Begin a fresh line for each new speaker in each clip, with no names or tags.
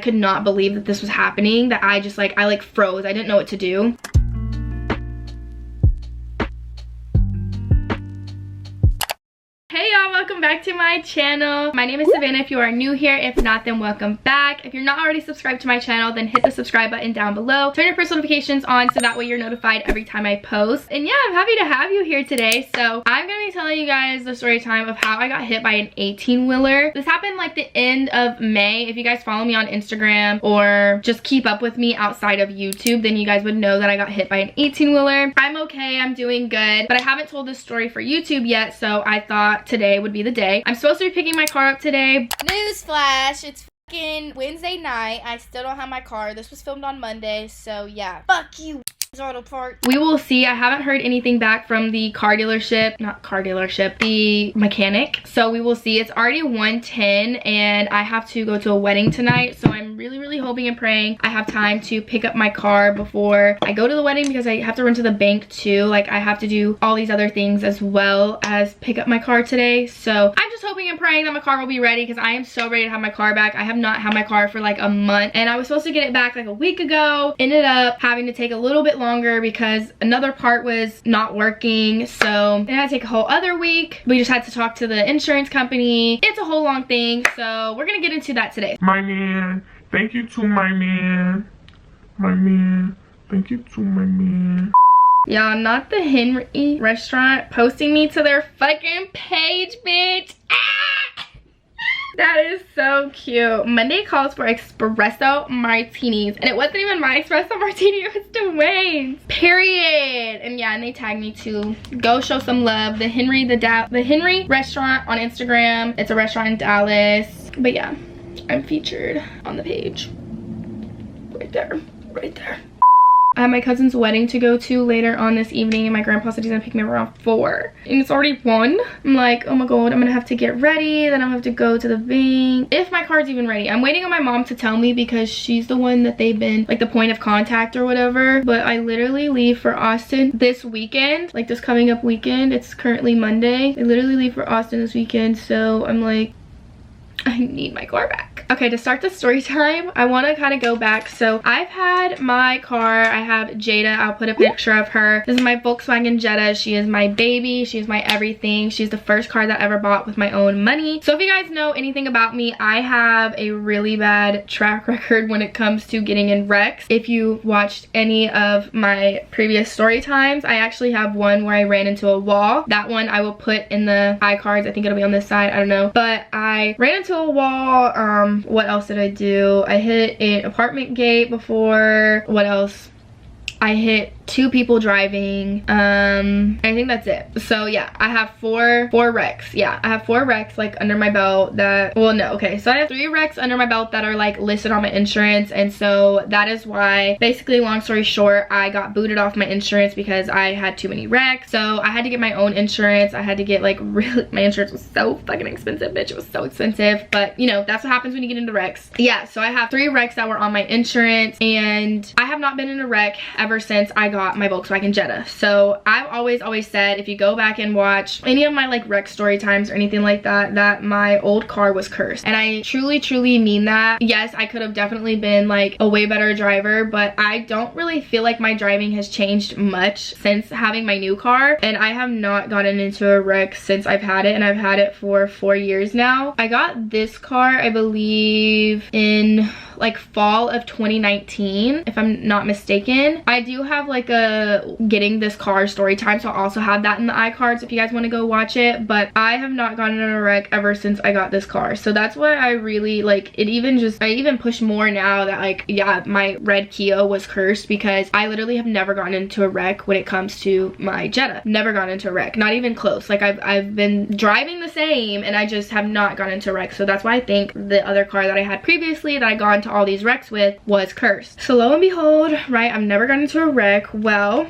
I could not believe that this was happening, that I just like, I froze. I didn't know what to do. Hey y'all, welcome back to my channel. My name is Savannah if you are new here. If not, then welcome back. If you're not already subscribed to my channel, then hit the subscribe button down below. Turn your post notifications on so that way you're notified every time I post. And yeah, I'm happy to have you here today. So I'm gonna be telling you guys the story time of how I got hit by an 18-wheeler. This happened like the end of May. If you guys follow me on Instagram or just keep up with me outside of YouTube, then you guys would know that I got hit by an 18-wheeler. I'm okay, I'm doing good, but I haven't told this story for YouTube yet, so I thought today would be the day. I'm supposed to be picking my car up today.
Newsflash, it's fucking Wednesday night. I still don't have my car. This was filmed on Monday, so yeah. Fuck you, auto parts.
We will see. I haven't heard anything back from the car dealership, not car dealership, the mechanic. So we will see. It's already 1:10 and I have to go to a wedding tonight. So I'm really hoping and praying I have time to pick up my car before I go to the wedding, because I have to run to the bank too. Like, I have to do all these other things as well as pick up my car today. So I'm just hoping and praying that my car will be ready, because I am so ready to have my car back. I have not had my car for like a month and I was supposed to get it back like a week ago. Ended up having to take a little bit longer because another part was not working, so it had to take a whole other week. We just had to talk to the insurance company. It's a whole long thing, so we're gonna get into that today.
My man, thank you to my man. My man, thank you to my man.
Y'all, not the Henry restaurant posting me to their fucking page, bitch. Ah! That is so cute. Monday calls for espresso martinis, and it wasn't even my espresso martini, it was Dwayne's. Period. And yeah, and they tagged me to go show some love. The Henry restaurant on Instagram. It's a restaurant in Dallas. But yeah, I'm featured on the page. Right there. Right there. I have my cousin's wedding to go to later on this evening, and my grandpa said he's gonna pick me up around 4 and it's already 1. I'm like, oh my god, I'm gonna have to get ready, then I'll have to go to the bank, if my car's even ready. I'm waiting on my mom to tell me, because she's the one that they've been like the point of contact or whatever. But I literally leave for Austin this weekend, like this coming up weekend. It's currently Monday. I literally leave for Austin this weekend, so I'm like, I need my car back. Okay, to start the story time, I want to kind of go back. So I've had my car. I have Jada. I'll put a picture of her. This is my Volkswagen Jetta. She is my baby. She is my everything. She's the first car that I ever bought with my own money. So if you guys know anything about me, I have a really bad track record when it comes to getting in wrecks. If you watched any of my previous story times, I actually have one where I ran into a wall. That one I will put in the iCards. I think it'll be on this side. I don't know. But I ran into a wall. What else did I do? I hit an apartment gate before. What else? I hit 2 people driving. I think that's it. So yeah, I have four wrecks. Yeah, I have 4 wrecks like under my belt that, well, no, okay, so I have 3 wrecks under my belt that are like listed on my insurance. And so that is why, basically, long story short, I got booted off my insurance because I had too many wrecks. So I had to get my own insurance. I had to get like, really, my insurance was so fucking expensive, bitch. It was so expensive, but you know, that's what happens when you get into wrecks. Yeah, so I have 3 wrecks that were on my insurance, and I have not been in a wreck ever since I got my Volkswagen Jetta. So I've always said, if you go back and watch any of my like wreck story times or anything like that, that my old car was cursed. And I truly mean that. Yes, I could have definitely been like a way better driver, but I don't really feel like my driving has changed much since having my new car. And I have not gotten into a wreck since I've had it, and I've had it for 4 years now. I got this car, I believe, in like fall of 2019, if I'm not mistaken. I do have like a getting this car story time, so I'll also have that in the iCards if you guys want to go watch it. But I have not gotten in a wreck ever since I got this car, so that's why I really like it. I even push more now that like, yeah, my red Kia was cursed, because I literally have never gotten into a wreck when it comes to my Jetta. Never gotten into a wreck, not even close. Like I've been driving the same and I just have not gotten into a wreck. So that's why I think the other car that I had previously that I got into all these wrecks with was cursed. So lo and behold, right, I've never gotten into a wreck. Well,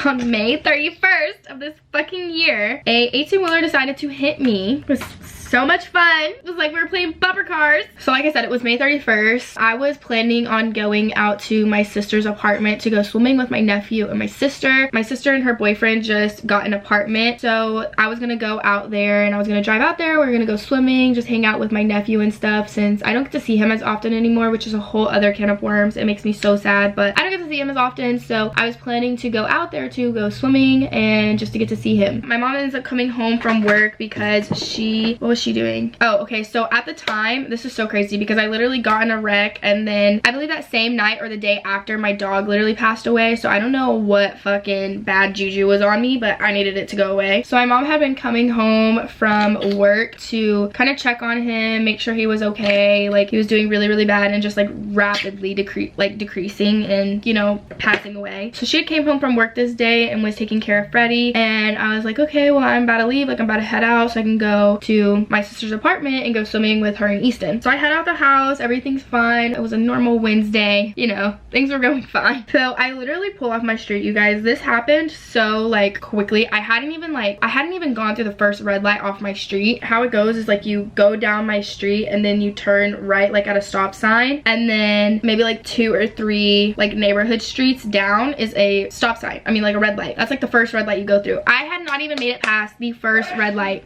on May 31st of this fucking year, a 18-wheeler decided to hit me. It was so much fun. It was like we were playing bumper cars. So like I said, it was May 31st. I was planning on going out to my sister's apartment to go swimming with my nephew and my sister. My sister and her boyfriend just got an apartment. So I was gonna go out there and I was gonna drive out there. We were gonna go swimming, just hang out with my nephew and stuff, since I don't get to see him as often anymore, which is a whole other can of worms. It makes me so sad, but I don't get to see him as often. So I was planning to go out there to go swimming and just to get to see him. My mom ends up coming home from work because what was she doing? Oh, okay, so at the time, this is so crazy because I literally got in a wreck, and then I believe that same night or the day after, my dog literally passed away. So I don't know what fucking bad juju was on me, but I needed it to go away. So my mom had been coming home from work to kind of check on him, make sure he was okay. Like, he was doing really, really bad and just like rapidly decreasing and, you know, passing away. So she came home from work this day and was taking care of Freddie, and I was like, okay, well, I'm about to leave, like I'm about to head out so I can go to my sister's apartment and go swimming with her and Easton. So I head out the house, everything's fine. It was a normal Wednesday, you know, things were going fine. So I literally pull off my street, you guys. This happened so like quickly. I hadn't even gone through the first red light off my street. How it goes is like you go down my street and then you turn right like at a stop sign, and then maybe like 2 or 3 like neighborhood streets down is a stop sign. I mean like a red light. That's like the first red light you go through. I had not even made it past the first red light.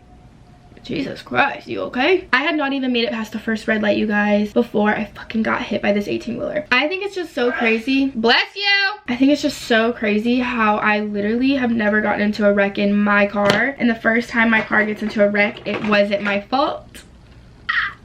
Jesus Christ, you okay? I had not even made it past the first red light, you guys, before I fucking got hit by this 18-wheeler. I think it's just so crazy. Bless you! I think it's just so crazy how I literally have never gotten into a wreck in my car. And the first time my car gets into a wreck, it wasn't my fault.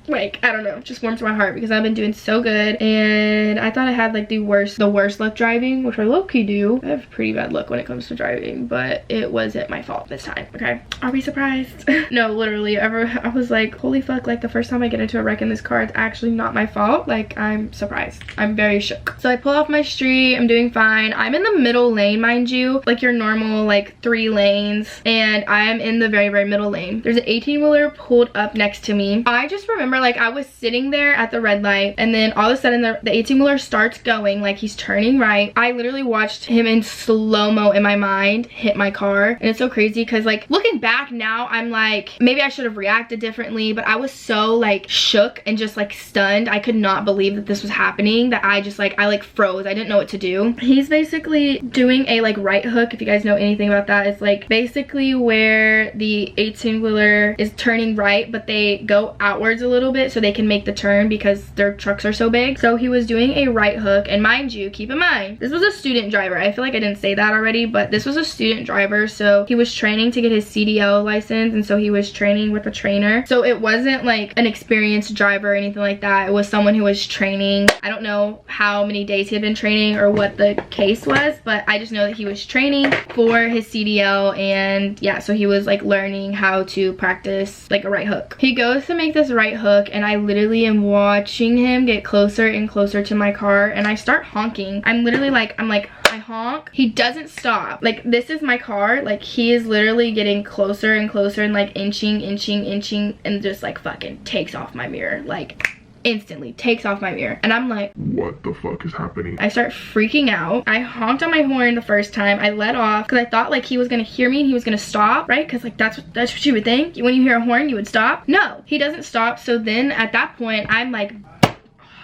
Like, I don't know, it just warms my heart because I've been doing so good, and I thought I had like the worst luck driving, which I low-key do. I have pretty bad luck when it comes to driving, but it wasn't my fault this time. Okay, are we surprised? No, literally, I was like, holy fuck, like the first time I get into a wreck in this car, it's actually not my fault. Like, I'm surprised. I'm very shook. So I pull off my street, I'm doing fine. I'm in the middle lane, mind you, like your normal like 3 lanes, and I am in the very, very middle lane. There's an 18-wheeler pulled up next to me. I just remember like I was sitting there at the red light, and then all of a sudden the 18-wheeler starts going, like he's turning right. I literally watched him in slow-mo in my mind hit my car, and it's so crazy because like looking back now, I'm like, maybe I should have reacted differently, but I was so like shook and just like stunned. I could not believe that this was happening, that I like froze. I didn't know what to do. He's basically doing a like right hook. If you guys know anything about that, it's like basically where the 18-wheeler is turning right, but they go outwards a little bit so they can make the turn because their trucks are so big. So he was doing a right hook, and mind you, keep in mind, this was a student driver. I feel like I didn't say that already, but this was a student driver, so he was training to get his CDL license, and so he was training with a trainer. So it wasn't like an experienced driver or anything like that. It was someone who was training. I don't know how many days he had been training or what the case was, but I just know that he was training for his CDL, and yeah, so he was like learning how to practice like a right hook. He goes to make this right hook, and I literally am watching him get closer and closer to my car, and I start honking. I'm literally like, I honk. He doesn't stop. Like, this is my car. Like, he is literally getting closer and closer and like inching, and just like fucking takes off my mirror. Like, instantly takes off my mirror, and I'm like,
what the fuck is happening?
I start freaking out. I honked on my horn the first time. I let off because I thought like he was gonna hear me and he was gonna stop, right? Because like that's what you would think. When you hear a horn, you would stop. No, he doesn't stop. So then at that point, I'm like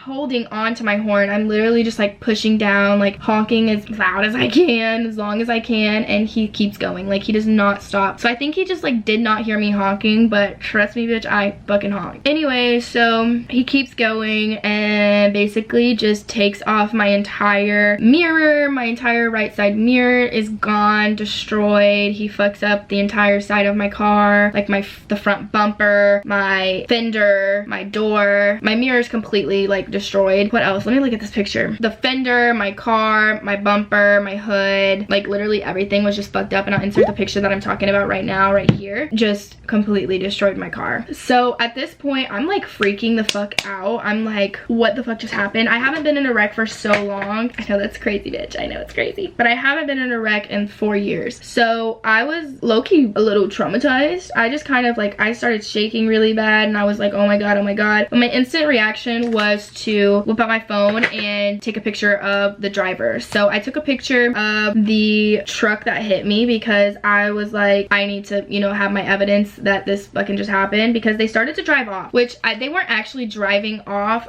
holding on to my horn. I'm literally just like pushing down, like honking as loud as I can, as long as I can, and he keeps going. Like, he does not stop. So I think he just like did not hear me honking, but trust me, bitch, I fucking honk. Anyway, so he keeps going and basically just takes off my entire mirror. My entire right side mirror is gone, destroyed. He fucks up the entire side of my car, like the front bumper, my fender, my door. My mirror is completely like destroyed. What else? Let me look at this picture. The fender, my car, my bumper, my hood, like literally everything was just fucked up, and I'll insert the picture that I'm talking about right now right here. Just completely destroyed my car. So at this point, I'm like freaking the fuck out. I'm like, what the fuck just happened? I haven't been in a wreck for so long. I know that's crazy, bitch. I know it's crazy, but I haven't been in a wreck in 4 years. So I was low-key a little traumatized. I just kind of like, I started shaking really bad, and I was like, oh my god, oh my god. But my instant reaction was to whip out my phone and take a picture of the driver. So I took a picture of the truck that hit me because I was like, I need to, you know, have my evidence that this fucking just happened, because they started to drive off, which they weren't actually driving off.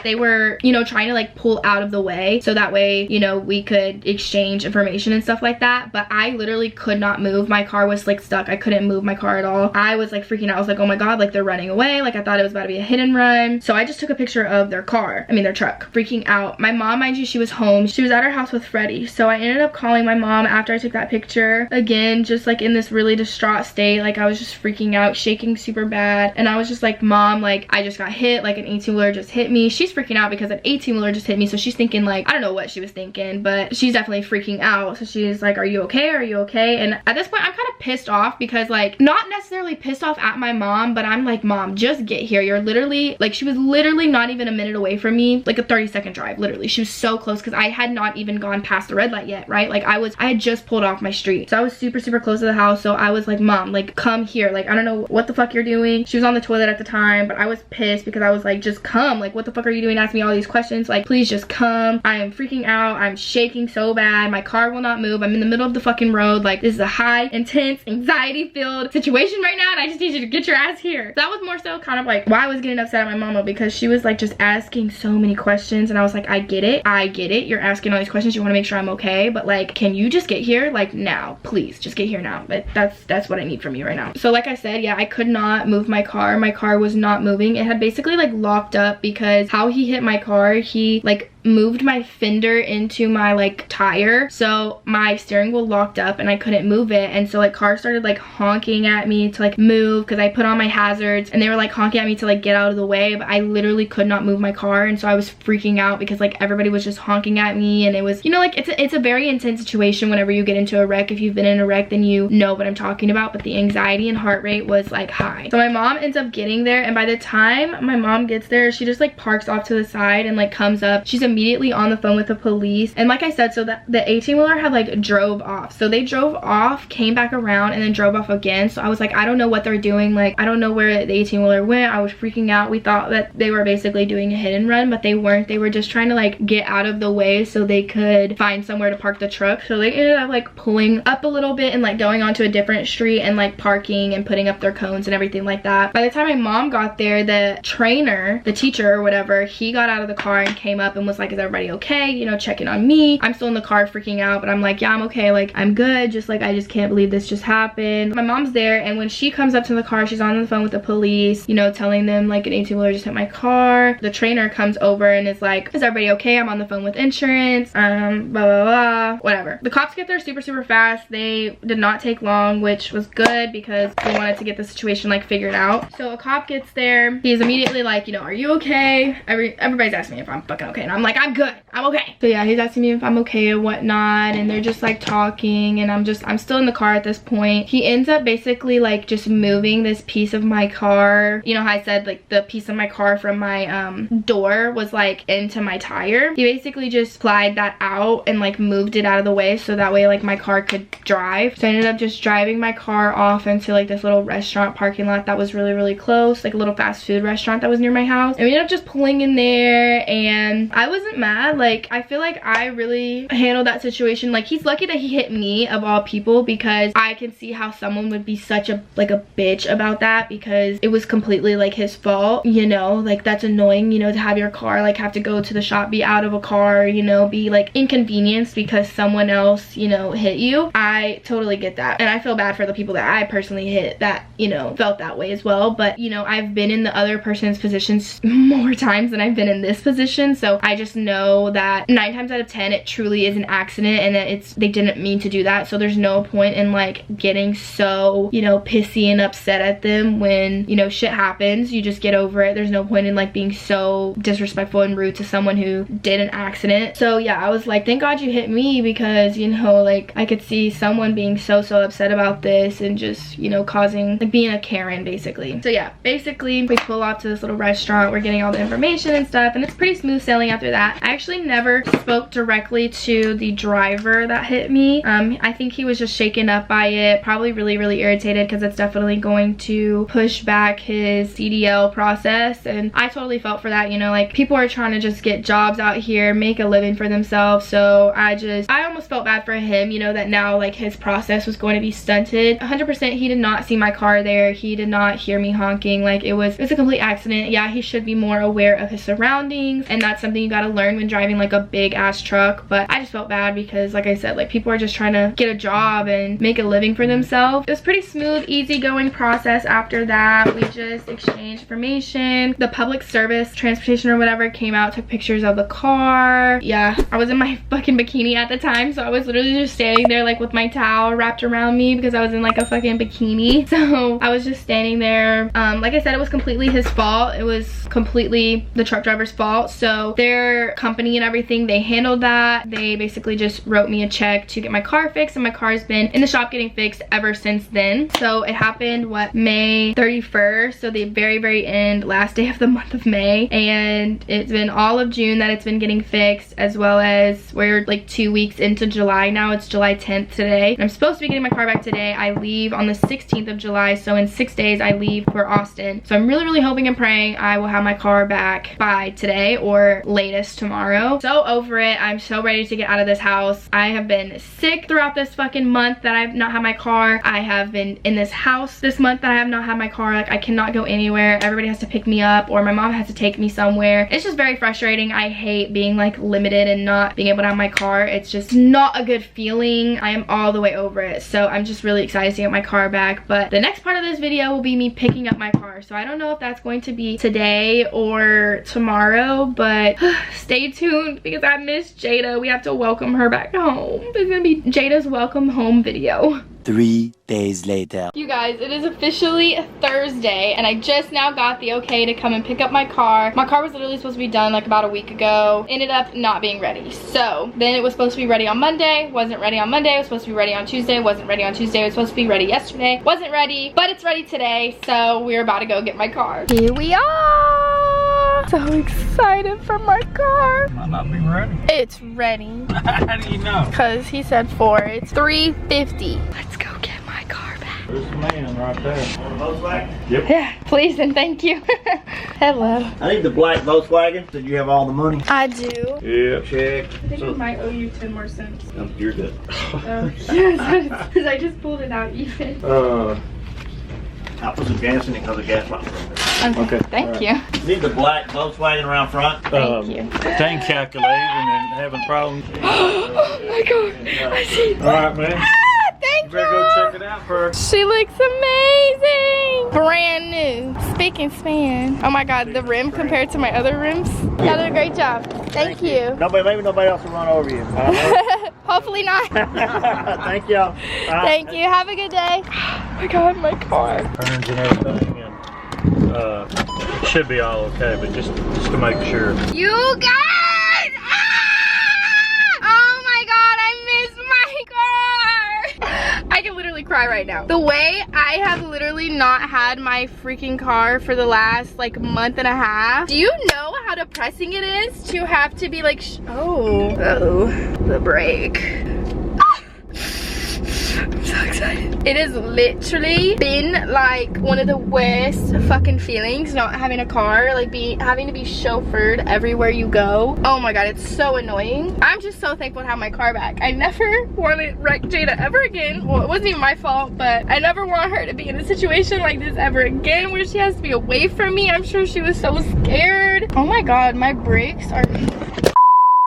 They were, you know, trying to like pull out of the way so that way, you know, we could exchange information and stuff like that. But I literally could not move. My car was like stuck. I couldn't move my car at all. I was like freaking out. I was like, oh my god, like they're running away. Like I thought it was about to be a hit and run. So I just took a picture of their car, I mean their truck, freaking out. My mom, mind you, she was home. She was at her house with Freddie. So I ended up calling my mom after I took that picture, again just like in this really distraught state. Like I was just freaking out, shaking super bad, and I was just like, mom, like I just got hit, like an 18-wheeler just hit me. She's freaking out because an 18-wheeler just hit me, so she's thinking like, I don't know what she was thinking, but she's definitely freaking out. So she's like, are you okay, are you okay? And at this point I'm kind of pissed off, because like, not necessarily pissed off at my mom, but I'm like, mom, just get here. You're literally like, she was literally not even a minute away from me, like a 30-second drive, literally. She was so close, because I had not even gone past the red light yet, right? Like I had just pulled off my street, so I was super close to the house. So I was like, mom, like come here, like I don't know what the fuck you're doing. She was on the toilet at the time, but I was pissed because I was like, just come, like what the fuck are you doing asking me all these questions? Like please just come. I am freaking out. I'm shaking so bad. My car will not move. I'm in the middle of the fucking road. Like this is a high intense anxiety filled situation right now, and I just need you to get your ass here. So that was more so kind of like why I was getting upset at my mama, because she was like just asking so many questions, and I was like, I get it, you're asking all these questions, you want to make sure I'm okay, but like, can you just get here like now, please just get here now. But that's what I need from you right now. So like I said, yeah, I could not move my car. My car was not moving. It had basically like locked up, because how he hit my car, he like moved my fender into my like tire, so my steering wheel locked up and I couldn't move it. And so like cars started like honking at me to like move, because I put on my hazards, and they were like honking at me to like get out of the way, but I literally could not move my car. And so I was freaking out because like everybody was just honking at me, and it was, you know, like it's a very intense situation whenever you get into a wreck. If you've been in a wreck, then you know what I'm talking about. But the anxiety and heart rate was like high. So my mom ends up getting there, and by the time my mom gets there, she just like parks off to the side and like comes up. She's immediately on the phone with the police. And like I said, so that the 18-wheeler had like drove off. So they drove off, came back around, and then drove off again. So I was like, I don't know what they're doing. Like I don't know where the 18-wheeler went. I was freaking out. We thought that they were basically doing a hit and run, but they weren't. They were just trying to like get out of the way so they could find somewhere to park the truck. So they ended up like pulling up a little bit and like going onto a different street and like parking and putting up their cones and everything like that. By the time my mom got there, the trainer, the teacher or whatever, he got out of the car and came up and was like, is everybody okay, you know, checking on me. I'm still in the car freaking out, but I'm like, yeah, I'm okay, like I'm good, just like I just can't believe this just happened. My mom's there, and when she comes up to the car, she's on the phone with the police, you know, telling them like an 18-wheeler just hit my car. The trainer comes over and is like, is everybody okay? I'm on the phone with insurance, blah blah blah, whatever. The cops get there super fast. They did not take long, which was good because they wanted to get the situation like figured out. So a cop gets there. He's immediately like, you know, are you okay? Everybody's asking me if I'm fucking okay, and I'm like, I'm good, I'm okay. So yeah, he's asking me if I'm okay and whatnot, and they're just like talking, and I'm still in the car at this point. He ends up basically like just moving this piece of my car. You know how I said like the piece of my car from my door was like into my tire? He basically just plied that out and like moved it out of the way so that way like my car could drive. So I ended up just driving my car off into like this little restaurant parking lot that was really close, like a little fast food restaurant that was near my house. And we ended up just pulling in there, and I wasn't mad. Like I feel like I really handled that situation. Like he's lucky that he hit me of all people, because I can see how someone would be such a like a bitch about that, because it was completely like his fault, you know. Like that's annoying, you know, to have your car like have to go to the shop, be out of a car, you know, be like inconvenienced because someone else, you know, hit you. I totally get that, and I feel bad for the people that I personally hit that, you know, felt that way as well. But you know, I've been in the other person's positions more times than I've been in this position, so I just know that 9 times out of 10 it truly is an accident, and that they didn't mean to do that. So there's no point in like getting so, you know, pissy and upset at them when, you know, shit happens. You just get over it. There's no point in like being so disrespectful and rude to someone who did an accident. So yeah, I was like, thank God you hit me, because, you know, like I could see someone being so upset about this and just, you know, causing like being a Karen basically. So yeah, basically we pull off to this little restaurant. We're getting all the information and stuff, and it's pretty smooth sailing after that. that. I actually never spoke directly to the driver that hit me. I think he was just shaken up by it, probably really irritated, because it's definitely going to push back his CDL process. And I totally felt for that, you know, like people are trying to just get jobs out here, make a living for themselves. So I almost felt bad for him, you know, that now like his process was going to be stunted. 100% he did not see my car there. He did not hear me honking. Like it was a complete accident. Yeah, he should be more aware of his surroundings, and that's something you got to learn when driving like a big ass truck. But I just felt bad because, like I said, like people are just trying to get a job and make a living for themselves. It was pretty smooth, easygoing process. After that, we just exchanged information. The public service transportation or whatever came out, took pictures of the car. Yeah, I was in my fucking bikini at the time, so I was literally just standing there like with my towel wrapped around me because I was in like a fucking bikini. So I was just standing there. Like I said, it was completely his fault. It was completely the truck driver's fault. So their company and everything, they handled that. They basically just wrote me a check to get my car fixed, and my car's been in the shop getting fixed ever since then. So it happened, what, May 31st, so the very end, last day of the month of May, and it's been all of June that it's been getting fixed, as well as we're like 2 weeks into July now. It's July 10th today. I'm supposed to be getting my car back today. I leave on the 16th of July, so in 6 days I leave for Austin. So I'm really hoping and praying I will have my car back by today or latest tomorrow. So over it. I'm so ready to get out of this house. I have been sick throughout this fucking month that I've not had my car. I have been in this house this month that I have not had my car. Like I cannot go anywhere. Everybody has to pick me up, or my mom has to take me somewhere. It's just very frustrating. I hate being like limited and not being able to have my car. It's just not a good feeling. I am all the way over it. So I'm just really excited to get my car back. But the next part of this video will be me picking up my car. So I don't know if that's going to be today or tomorrow, but stay tuned because I miss Jada. We have to welcome her back home. It's gonna be Jada's welcome home video.
3 days later.
You guys, it is officially Thursday, and I just now got the okay to come and pick up my car. My car was literally supposed to be done like about a week ago. Ended up not being ready. So then it was supposed to be ready on Monday. Wasn't ready on Monday. It was supposed to be ready on Tuesday. Wasn't ready on Tuesday. It was supposed to be ready yesterday. Wasn't ready, but it's ready today. So we're about to go get my car. Here we are. So excited for my car.
Might not be ready.
It's ready.
How do you know?
Because he said 4. It's 3:50. Let's go get my car back.
There's a man right there.
Volkswagen?
Yep.
Yeah, please and thank you. Hello.
I need the black Volkswagen. Did you have all the money?
I do.
Yeah. Check.
I think I might owe you 10 more cents.
You're good.
Yes, because I just pulled it out even.
I put some gas in it because the gas light.
Okay. Thank you.
Need the black Volkswagen around front.
Thank you.
Tank calculating and having problems.
Oh my god. I see.
All right, man.
Thank
You better go check it out first.
She looks amazing. Brand new. Spick and span. Oh my god, the rim compared to my other rims. Y'all did a great job. Thank you.
Maybe nobody else will run over you.
Hopefully not.
Thank y'all.
Thank you. Have a good day. Oh my god, my car.
Turns and everything, and should be all okay, but just to make sure.
You guys! Oh my god, I miss my car! I can literally cry right now. The way I have literally not had my freaking car for the last like month and a half. Do you know how depressing it is to have to be like, the brake. I'm so excited. It has literally been like one of the worst fucking feelings not having a car, like having to be chauffeured everywhere you go. Oh my god, it's so annoying. I'm just so thankful to have my car back. I never want to wreck Jada ever again. Well, it wasn't even my fault, but I never want her to be in a situation like this ever again where she has to be away from me. I'm sure she was so scared. Oh my god, my brakes are...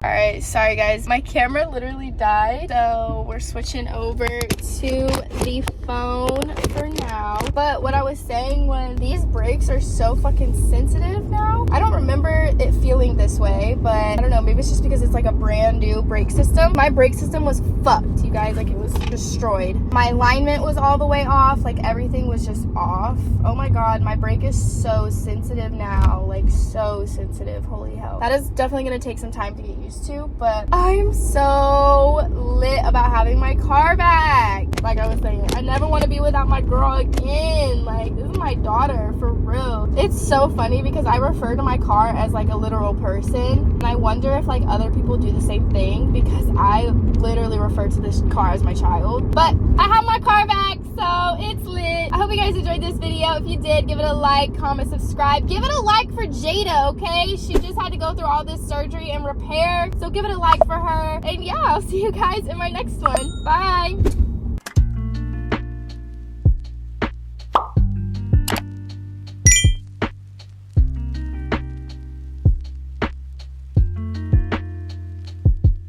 Alright, sorry guys, my camera literally died, so we're switching over to the phone for now. But what I was saying was these brakes are so fucking sensitive now. I don't remember it feeling this way, but I don't know, maybe it's just because it's like a brand new brake system. My brake system was fucked, you guys, like it was destroyed. My alignment was all the way off, like everything was just off. Oh my god, my brake is so sensitive now, like so sensitive, holy hell. That is definitely gonna take some time to get used to, to, but I am so lit about having my car back. Like I was saying, I never want to be without my girl again. Like, this is my daughter, for real. It's so funny because I refer to my car as like a literal person, and I wonder if like other people do the same thing, because I literally refer to this car as my child. But I have my car back, so it's lit. I hope you guys enjoyed this video. If you did, give it a like, comment, subscribe. Give it a like for Jada, okay? She just had to go through all this surgery and repair, so give it a like for her. And yeah, I'll see you guys in my next one. Bye.